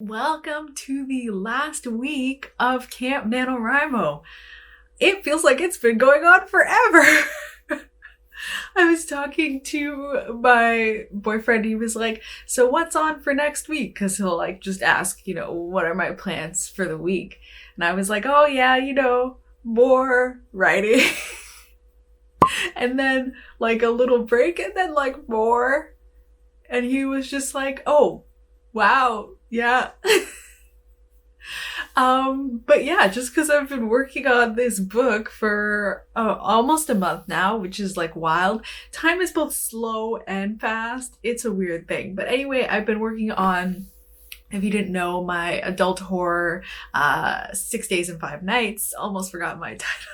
Welcome to the last week of Camp NaNoWriMo. It feels like it's been going on forever. I was talking to my boyfriend. He was like, so what's on for next week? Because he'll like just ask, what are my plans for the week? And I was like, oh yeah, more writing. And then like a little break and then like more. And he was just like, oh, wow. Yeah. But yeah, just because I've been working on this book for almost a month now, which is like wild. Time is both slow and fast. It's a weird thing. But anyway, I've been working on, if you didn't know, my adult horror 6 days and 5 nights. Almost forgot my title.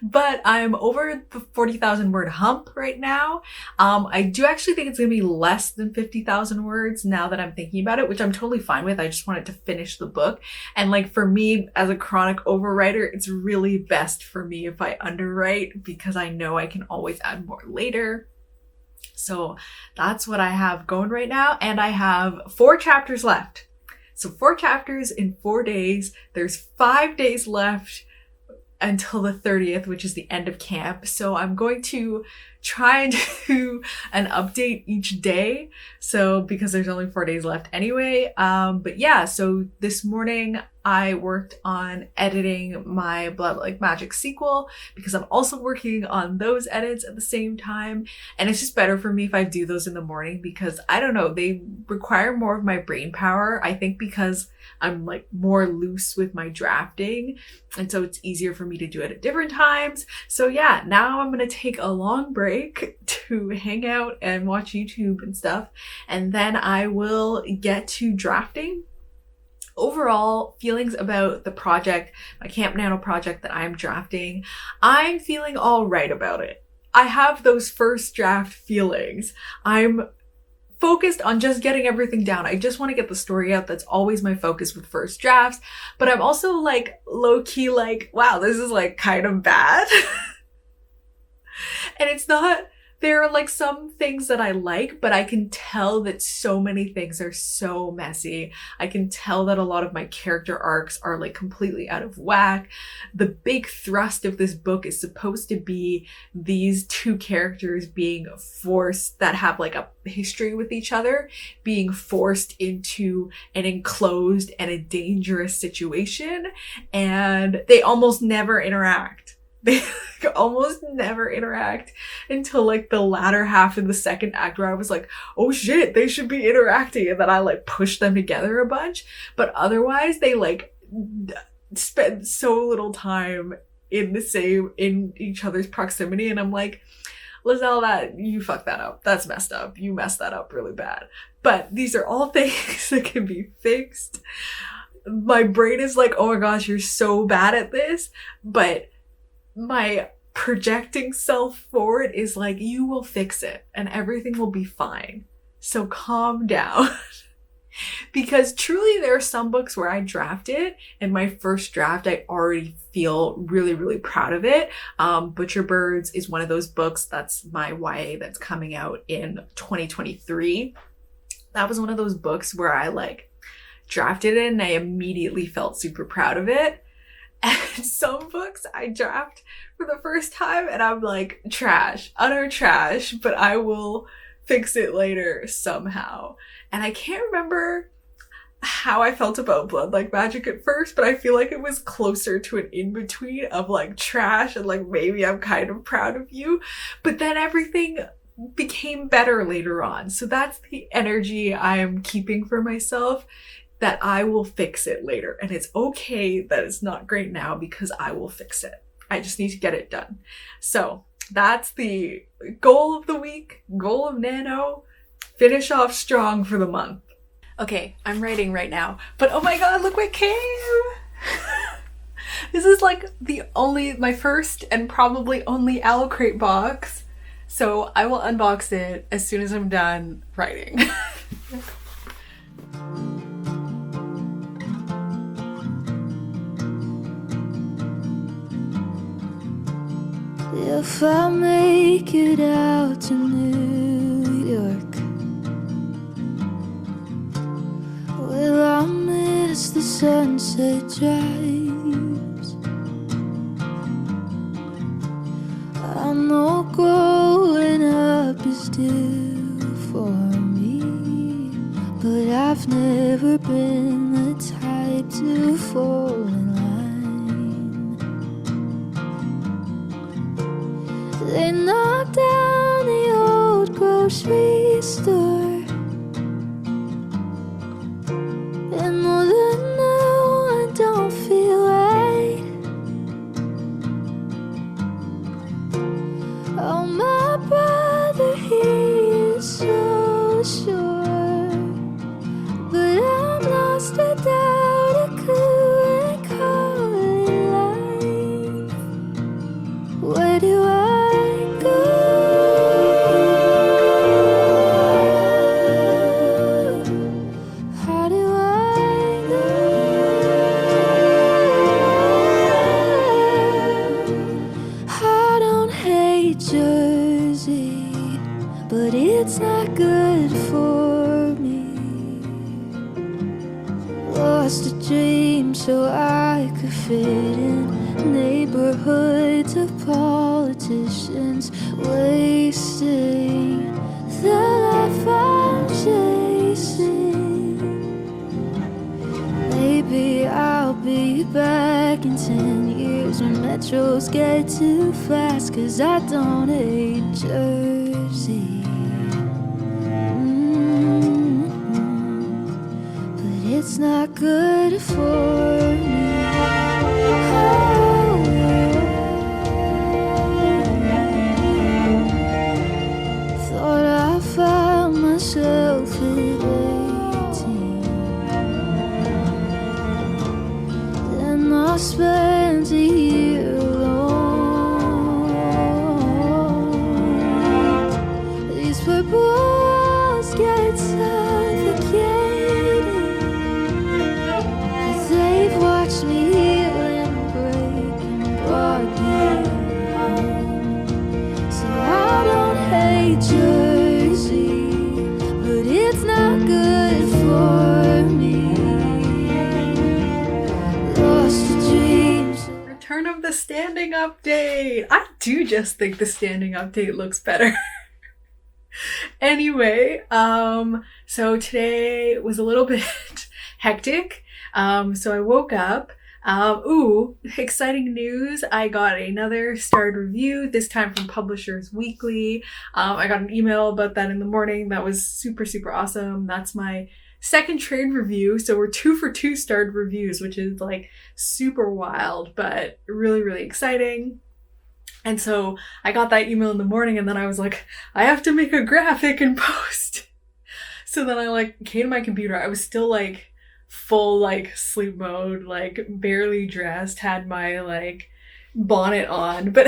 But I'm over the 40,000 word hump right now. I do actually think it's gonna be less than 50,000 words now that I'm thinking about it, which I'm totally fine with. I just wanted to finish the book. And like for me as a chronic overwriter, it's really best for me if I underwrite because I know I can always add more later. So that's what I have going right now. And I have 4 chapters left. So 4 chapters in 4 days. There's 5 days left until the 30th, which is the end of camp. So I'm going to try and do an update each day. So because there's only 4 days left anyway. But yeah, so this morning I worked on editing my Blood Like Magic sequel because I'm also working on those edits at the same time. And it's just better for me if I do those in the morning because I don't know, they require more of my brain power. I think because I'm like more loose with my drafting. And so it's easier for me to do it at different times. So yeah, now I'm going to take a long break to hang out and watch YouTube and stuff. And then I will get to drafting. Overall, feelings about the project, my Camp NaNo project that I'm drafting, I'm feeling all right about it. I have those first draft feelings. I'm focused on just getting everything down. I just want to get the story out. That's always my focus with first drafts. But I'm also like low-key like, wow, this is like kind of bad. And it's not, there are like some things that I like, but I can tell that so many things are so messy. I can tell that a lot of my character arcs are like completely out of whack. The big thrust of this book is supposed to be these 2 characters being forced, that have like a history with each other, being forced into an enclosed and a dangerous situation, and they almost never interact. They almost never interact until like the latter half of the second act where I was like, oh shit, they should be interacting. And then I like push them together a bunch. But otherwise they like spend so little time in each other's proximity. And I'm like, Liselle, you fucked that up. That's messed up. You messed that up really bad. But these are all things that can be fixed. My brain is like, oh my gosh, you're so bad at this. But my projecting self forward is like, you will fix it and everything will be fine. So calm down. Because truly there are some books where I draft it and my first draft, I already feel really, really proud of it. Butcher Birds is one of those books. That's my YA that's coming out in 2023. That was one of those books where I like drafted it and I immediately felt super proud of it. And some books I draft for the first time and I'm like, trash, utter trash, but I will fix it later somehow. And I can't remember how I felt about Blood Like Magic at first, but I feel like it was closer to an in-between of like trash and like maybe I'm kind of proud of you. But then everything became better later on. So that's the energy I am keeping for myself, that I will fix it later. And it's okay that it's not great now because I will fix it. I just need to get it done. So that's the goal of the week, goal of Nano, finish off strong for the month. Okay, I'm writing right now, but oh my god, look what came! This is like my first and probably only Crate box. So I will unbox it as soon as I'm done writing. If I make it out to New York, will sunset drives. I know growing up is due for me, but I've never been the type to fall in line. They knocked down the old grocery store, and more than now I don't feel right. Oh, my brother, he is so sure, but I'm lost without a clue and call it life. Where do I go? How do I know? I don't hate Jersey, but it's not good for me. Lost a dream so I could fit in neighborhoods of politicians, wasting the life I'm chasing. Maybe I'll be back in 10 years when metros get too fast, 'cause I don't hate Jersey. But it's not good for me. Thought I found myself at 18. Then I spent a year alone. These purple walls get suffocating, but they've watched me heal and break and brought me home. So I don't hate Jersey, but it's not good for me. Lost the dreams. Return of the standing update. I do just think the standing update looks better. Anyway, so today was a little bit hectic. So I woke up. Exciting news. I got another starred review, this time from Publishers Weekly. I got an email about that in the morning. That was super, super awesome. That's my second trade review. So we're 2 for 2 starred reviews, which is like super wild, but really, really exciting. And so I got that email in the morning, and then I was like, I have to make a graphic and post. So then I like came to my computer. I was still like full like sleep mode, like barely dressed, had my like bonnet on. But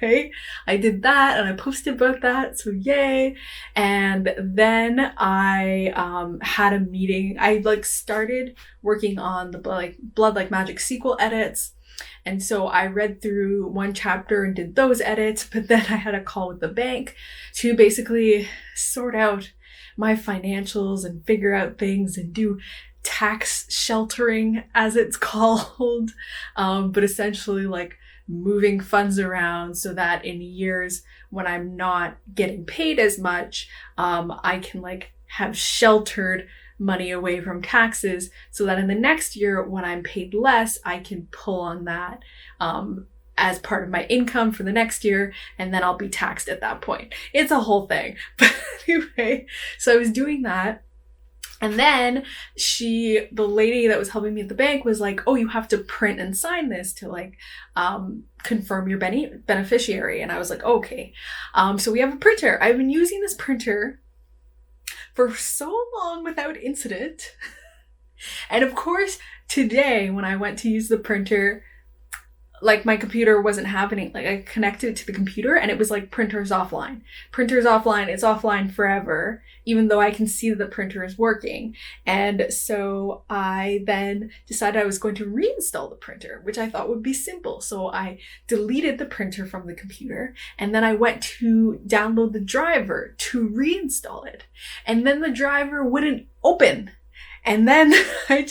anyway, I did that and I posted about that. So yay. And then I had a meeting. I like started working on the Blood Like Magic sequel edits. And so I read through one chapter and did those edits, but then I had a call with the bank to basically sort out my financials and figure out things and do tax sheltering, as it's called, but essentially like moving funds around so that in years when I'm not getting paid as much, I can like have sheltered money away from taxes so that in the next year when I'm paid less, I can pull on that as part of my income for the next year, and then I'll be taxed at that point. It's a whole thing. But anyway, so I was doing that. And then the lady that was helping me at the bank was like, oh, you have to print and sign this to like confirm your beneficiary. And I was like, okay. So we have a printer. I've been using this printer for so long without incident. And of course, today when I went to use the printer, like my computer wasn't happening. Like I connected it to the computer and it was like printer's offline. Printer's offline, it's offline forever, even though I can see that the printer is working. And so I then decided I was going to reinstall the printer, which I thought would be simple. So I deleted the printer from the computer and then I went to download the driver to reinstall it. And then the driver wouldn't open. And then I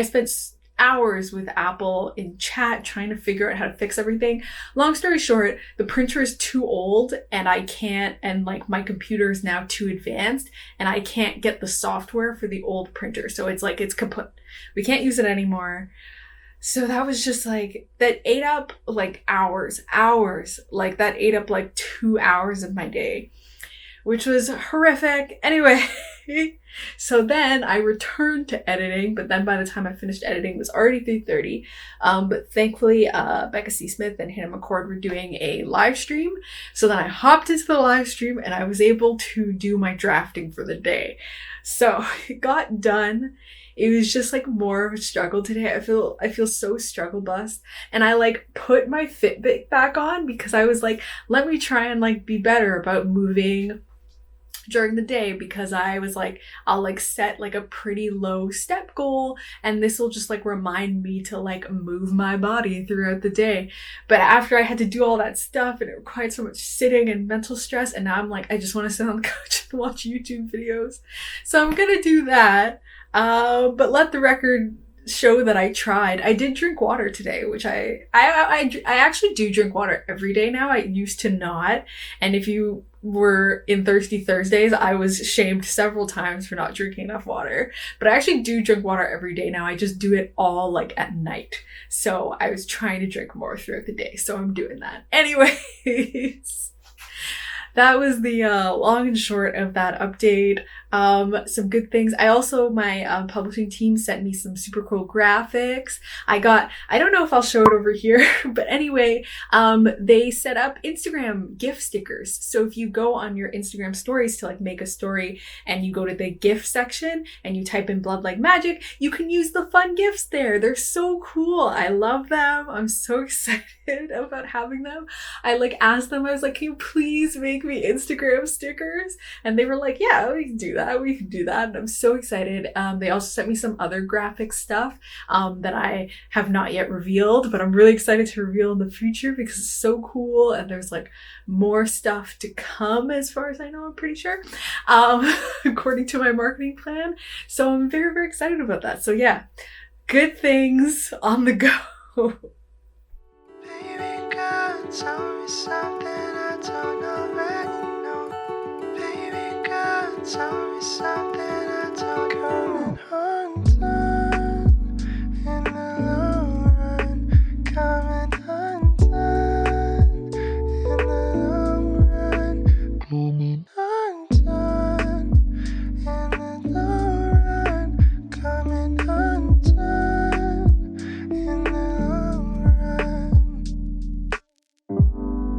spent hours with Apple in chat trying to figure out how to fix everything. Long story short, the printer is too old and I can't, and like my computer is now too advanced and I can't get the software for the old printer. So it's like, it's kaput. We can't use it anymore. So that was just like, that ate up like hours, like that ate up like 2 hours of my day, which was horrific. Anyway, so then I returned to editing, but then by the time I finished editing, it was already 3:30. But thankfully, Becca C. Smith and Hannah McCord were doing a live stream. So then I hopped into the live stream and I was able to do my drafting for the day. So it got done. It was just like more of a struggle today. I feel so struggle bust. And I like put my Fitbit back on because I was like, let me try and like be better about moving during the day, because I was like, I'll like set like a pretty low step goal and this will just like remind me to like move my body throughout the day. But after I had to do all that stuff and it required so much sitting and mental stress, and now I'm like, I just want to sit on the couch and watch YouTube videos. So I'm gonna do that. But let the record show that I tried. I did drink water today, which I actually do drink water every day now. I used to not. And if you were in Thirsty Thursdays, I was shamed several times for not drinking enough water. But I actually do drink water every day now. I just do it all like at night. So I was trying to drink more throughout the day. So I'm doing that. Anyways, that was the long and short of that update. Some good things. I also, my publishing team sent me some super cool graphics. I don't know if I'll show it over here, but anyway, they set up Instagram GIF stickers. So if you go on your Instagram stories to like make a story and you go to the GIF section and you type in Blood Like Magic, you can use the fun GIFs there. They're so cool. I love them. I'm so excited about having them. I like asked them, I was like, can you please make me Instagram stickers? And they were like, yeah, we can do that. We can do that. And I'm so excited. They also sent me some other graphic stuff that I have not yet revealed, but I'm really excited to reveal in the future because it's so cool. And there's like more stuff to come as far as I know, I'm pretty sure, according to my marketing plan. So I'm very, very excited about that. So yeah, good things on the go. Baby girl, tell me something I don't already know. Baby girl, tell me something I don't coming undone in the long run. Coming undone in the long run. Coming undone in the long run. Coming undone in the long run.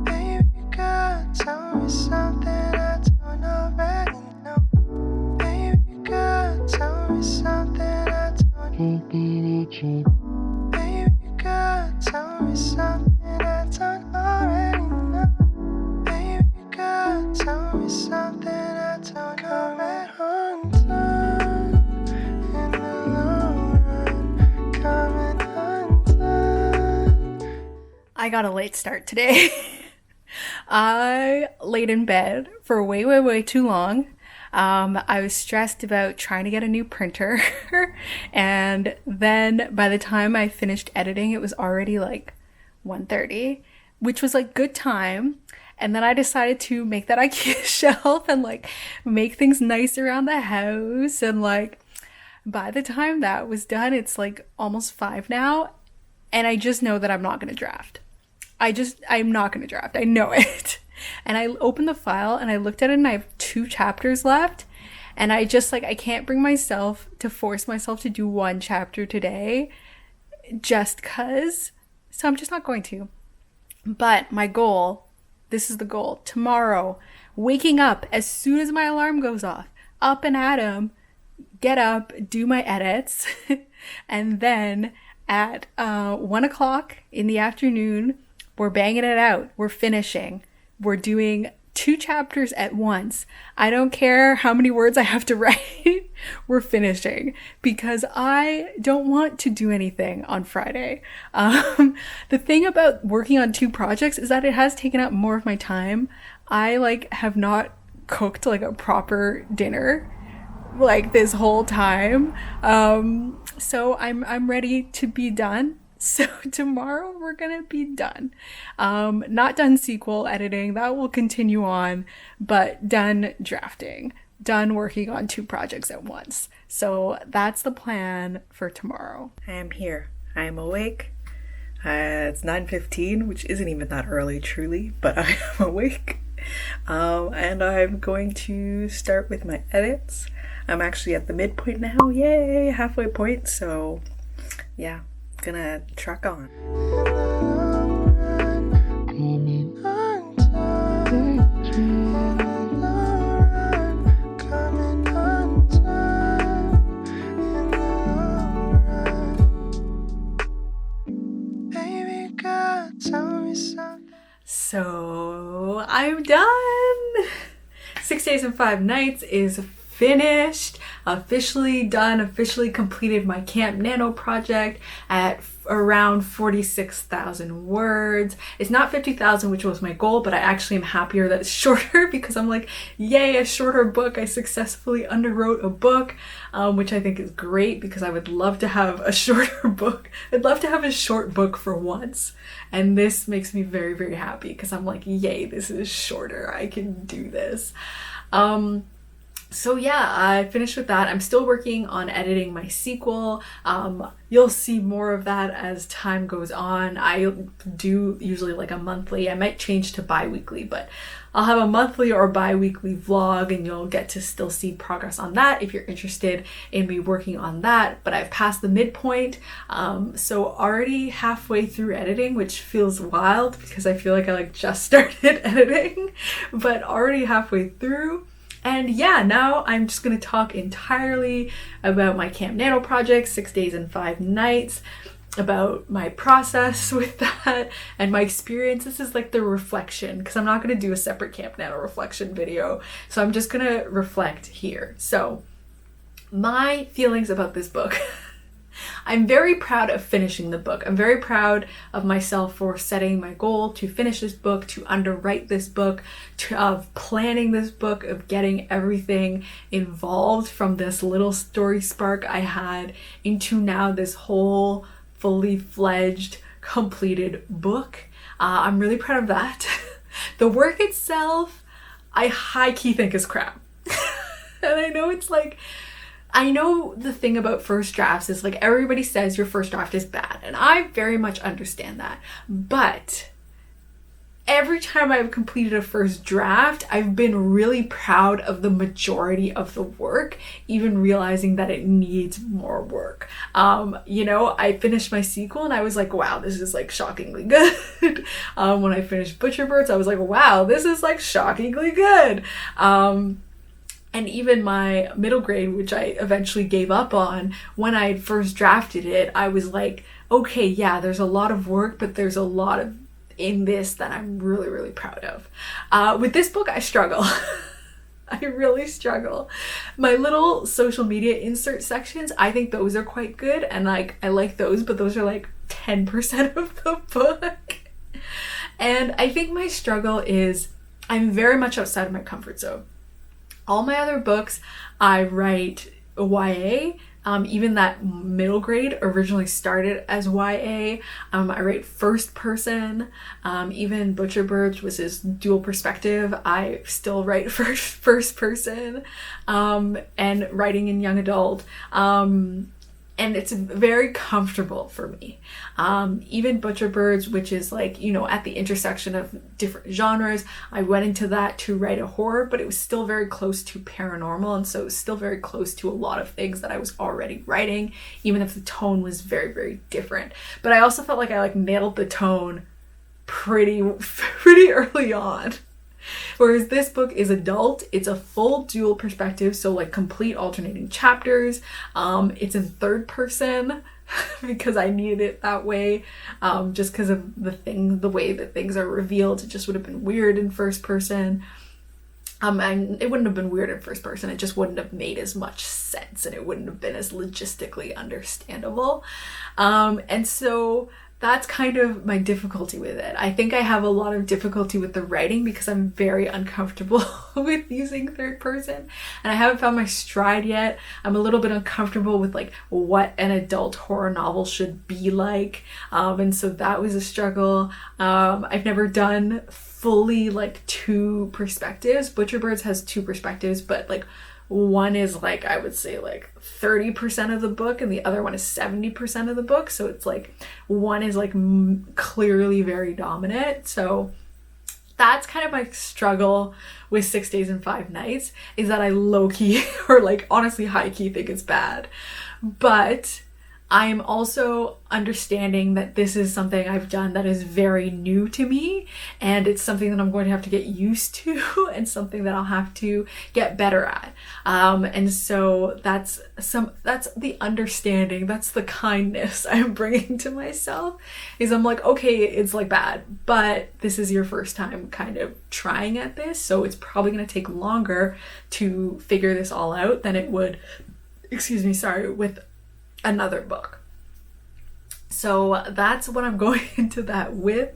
Baby girl, tell me something I don't already know. Baby girl, tell me something I don't. Baby girl, tell me something I don't already know. Baby girl, tell me something I don't already undone in the long run. Coming undone. I got a late start today. I laid in bed for way, way, way too long. I was stressed about trying to get a new printer. And then by the time I finished editing, it was already like 1:30, which was like good time. And then I decided to make that IKEA shelf and like make things nice around the house. And like by the time that was done, it's like almost 5 now. And I just know that I'm not going to draft. I'm not going to draft. I know it. And I opened the file and I looked at it and I have 2 chapters left. And I just like, I can't bring myself to force myself to do 1 chapter today just cause. So I'm just not going to. But my goal, this is the goal. Tomorrow, waking up as soon as my alarm goes off, up and at 'em, get up, do my edits. And then at 1 o'clock in the afternoon, we're banging it out. We're finishing. We're doing 2 chapters at once. I don't care how many words I have to write. We're finishing because I don't want to do anything on Friday. The thing about working on 2 projects is that it has taken up more of my time. I like have not cooked like a proper dinner like this whole time. So I'm ready to be done. So tomorrow we're gonna be done. Not done sequel editing, that will continue on, but done drafting, done working on 2 projects at once. So that's the plan for tomorrow. I am here. I am awake. It's 9:15, which isn't even that early, truly, but I am awake. And I'm going to start with my edits. I'm actually at the midpoint now, yay, halfway point, so yeah, gonna truck on. So I'm done. 6 Days and 5 Nights is finished, officially done, officially completed my Camp NaNo project at around 46,000 words. It's not 50,000, which was my goal, but I actually am happier that it's shorter because I'm like, yay, a shorter book. I successfully underwrote a book, which I think is great because I would love to have a shorter book. I'd love to have a short book for once. And this makes me very, very happy because I'm like, yay, this is shorter. I can do this. So yeah, I finished with that. I'm still working on editing my sequel. You'll see more of that as time goes on. I do usually like a monthly. I might change to bi-weekly, but I'll have a monthly or bi-weekly vlog and you'll get to still see progress on that if you're interested in me working on that. But I've passed the midpoint, so already halfway through editing, which feels wild because I feel like I like just started editing, but already halfway through. And yeah, now I'm just going to talk entirely about my Camp NaNo project, 6 Days and 5 Nights, about my process with that and my experience. This is like the reflection because I'm not going to do a separate Camp NaNo reflection video. So I'm just going to reflect here. So my feelings about this book. I'm very proud of finishing the book. I'm very proud of myself for setting my goal to finish this book, to underwrite this book, of planning this book, of getting everything involved from this little story spark I had into now this whole fully fledged completed book. I'm really proud of that. The work itself, I high-key think is crap. And I know it's like, I know the thing about first drafts is like everybody says your first draft is bad, and I very much understand that. But every time I've completed a first draft, I've been really proud of the majority of the work, even realizing that it needs more work. You know, I finished my sequel and I was like, wow, this is like shockingly good. When I finished Butcher Birds, I was like, wow, this is like shockingly good. And even my middle grade, which I eventually gave up on, when I first drafted it, I was like, okay, yeah, there's a lot of work, but there's a lot of in this that I'm really, really proud of. With this book, I struggle. I really struggle. My little social media insert sections, I think those are quite good, and like I like those, but those are like 10% of the book. And I think my struggle is I'm very much outside of my comfort zone. All my other books, I write YA. Even that middle grade originally started as YA. I write first person. Even Butcher Birds, which is dual perspective, I still write first person. And writing in young adult. And it's very comfortable for me. Even Butcher Birds, which is like, you know, at the intersection of different genres, I went into that to write a horror, but it was still very close to paranormal, and so it was still very close to a lot of things that I was already writing, even if the tone was very, very different. But I also felt like I like nailed the tone pretty early on. Whereas this book is adult, it's a full dual perspective, so like complete alternating chapters. It's in third person because I needed it that way, just because of the way that things are revealed. It just would have been weird in first person. And it wouldn't have been weird in first person, it just wouldn't have made as much sense and it wouldn't have been as logistically understandable. And so that's kind of my difficulty with it. I think I have a lot of difficulty with the writing because I'm very uncomfortable with using third person, and I haven't found my stride yet. I'm a little bit uncomfortable with like what an adult horror novel should be like, and so that was a struggle. I've never done fully like two perspectives. Butcherbirds has two perspectives, but like one is like, I would say like 30% of the book and the other one is 70% of the book. So it's like one is like clearly very dominant. So that's kind of my struggle with 6 Days and 5 Nights, is that I low-key or like honestly high-key think it's bad. But I am also understanding that this is something I've done that is very new to me, and it's something that I'm going to have to get used to and something that I'll have to get better at. And so that's the understanding, that's the kindness I'm bringing to myself, is I'm like, okay, it's like bad, but this is your first time kind of trying at this, so it's probably going to take longer to figure this all out than it would, with another book. So that's what I'm going into that with.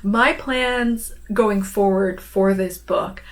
My plans going forward for this book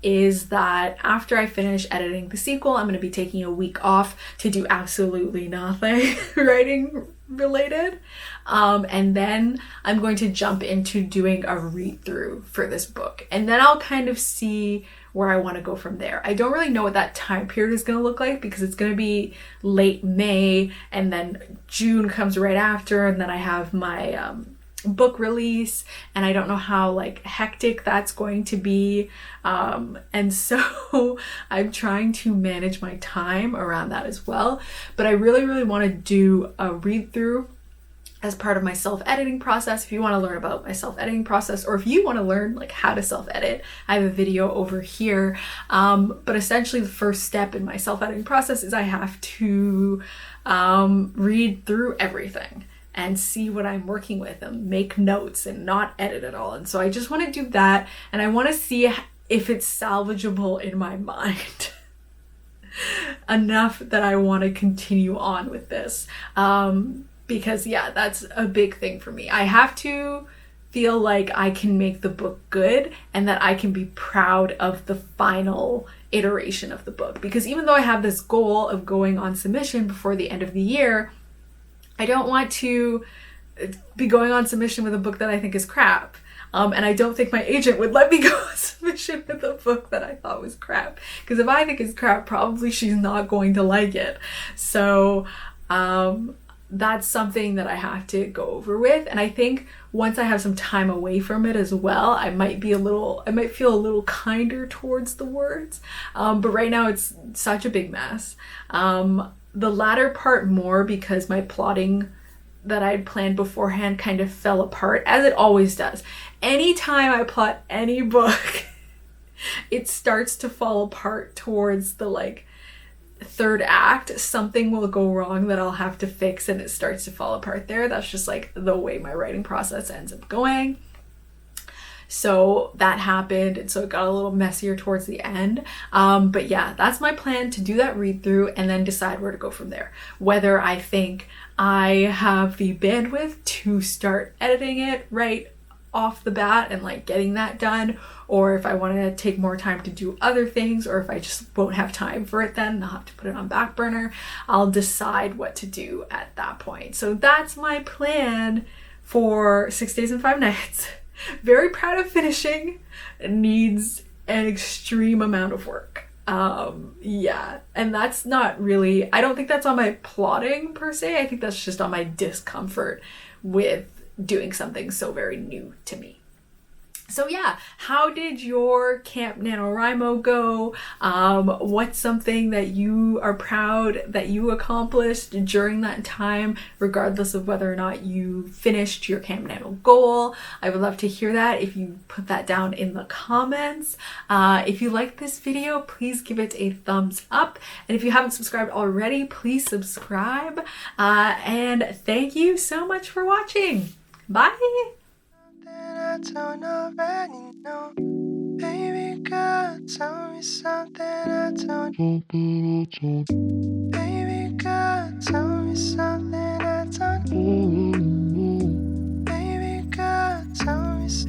is that after I finish editing the sequel, I'm going to be taking a week off to do absolutely nothing writing related. And then I'm going to jump into doing a read through for this book. And then I'll kind of see where I want to go from there. I don't really know what that time period is going to look like because it's going to be late May and then June comes right after, and then I have my book release, and I don't know how like hectic that's going to be. And so I'm trying to manage my time around that as well. But I really, really want to do a read through as part of my self-editing process. If you want to learn about my self-editing process, or if you want to learn like how to self-edit, I have a video over here. But essentially the first step in my self-editing process is I have to read through everything and see what I'm working with and make notes and not edit at all. And so I just want to do that, and I want to see if it's salvageable in my mind enough that I want to continue on with this. Because yeah, that's a big thing for me. I have to feel like I can make the book good and that I can be proud of the final iteration of the book. Because even though I have this goal of going on submission before the end of the year, I don't want to be going on submission with a book that I think is crap. And I don't think my agent would let me go on submission with a book that I thought was crap. Because if I think it's crap, probably she's not going to like it. So, that's something that I have to go over with. And I think once I have some time away from it as well, I might feel a little kinder towards the words. But right now it's such a big mess. The latter part more because my plotting that I'd planned beforehand kind of fell apart, as it always does. Anytime I plot any book, it starts to fall apart towards the like third act. Something will go wrong that I'll have to fix and it starts to fall apart there. That's just like the way my writing process ends up going. So that happened, and so it got a little messier towards the end. But yeah, that's my plan, to do that read through and then decide where to go from there. Whether I think I have the bandwidth to start editing it right off the bat and like getting that done, or if I want to take more time to do other things, or if I just won't have time for it, then I'll have to put it on back burner. I'll decide what to do at that point. So that's my plan for 6 Days and 5 Nights. Very proud of finishing. It needs an extreme amount of work. Yeah, and that's not really, I don't think that's on my plotting per se. I think that's just on my discomfort with doing something so very new to me. So yeah, how did your Camp NaNoWriMo go? What's something that you are proud that you accomplished during that time, regardless of whether or not you finished your Camp Nano goal? I would love to hear that if you put that down in the comments. If you like this video, please give it a thumbs up. And if you haven't subscribed already, please subscribe. And thank you so much for watching. Bye! I don't already know. Baby girl, tell me something I don't. Baby girl, tell me something I don't. stay.